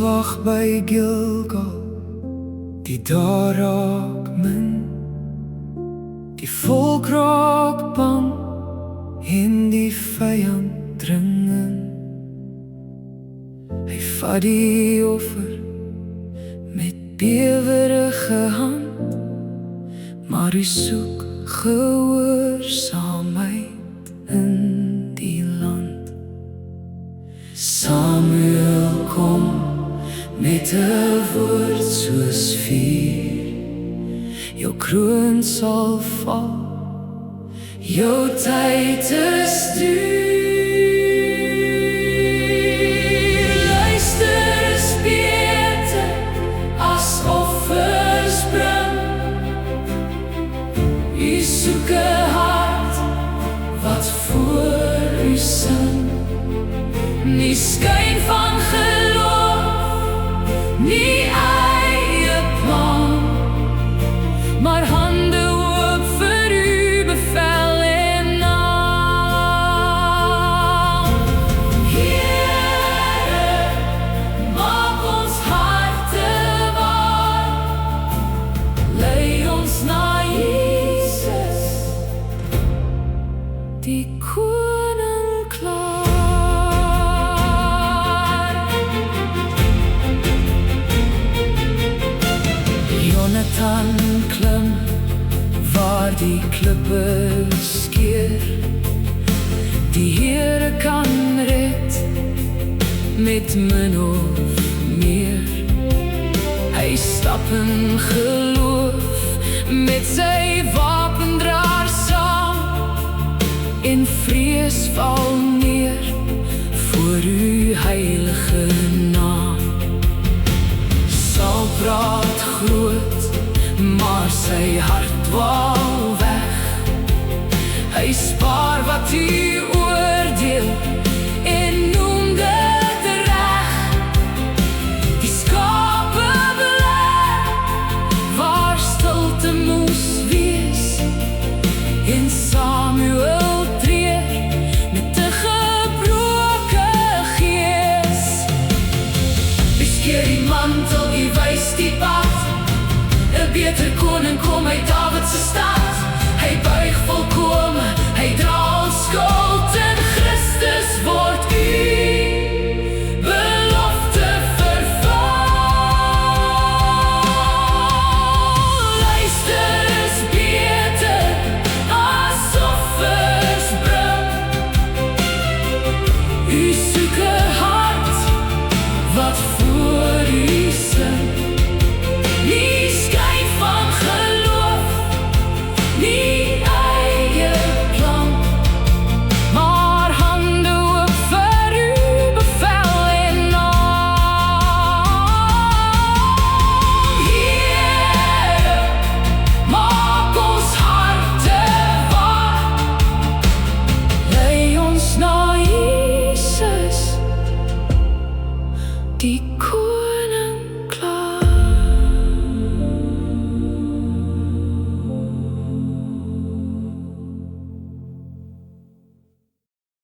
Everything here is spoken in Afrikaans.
wag by Gilgal, die daar raak min. Die volk raak bang en die vyand dring in. Hy vat die offer met bewerige hand, maar hy soek gehoorsaamheid in die land. Samuel kom met 'n woord soos vuur, jou kroon sal val, jou tyd is duur. Luister is beter as offers bring. U soek 'n hart wat voor u sing, nie skyn van geloof, nie eie plan, maar hande oop vir u bevel en naam. Here, maak ons harte warm, lei ons na Jesus, die koning klaar. Jonathan klim waar die klippe skeer. Die Here kan red met min of meer. Hy stap in geloof met sy wapendraer saam, en vrees val neer voor u heilige naam. Saul praat groot, maar sy hart dwaal weg. Hy spaar wat u oordeel en noem dit reg. Die skape bly waar stilte moes wees, en Samuel tree met 'n gebroke gees. U skeer die mantel, u wys die pad, 'n beter koning kom uit Dawid se stad. Hy buig volkome, hy dra ons skuld, in Christus word u belofte vervul. Luister is beter as offers bring. U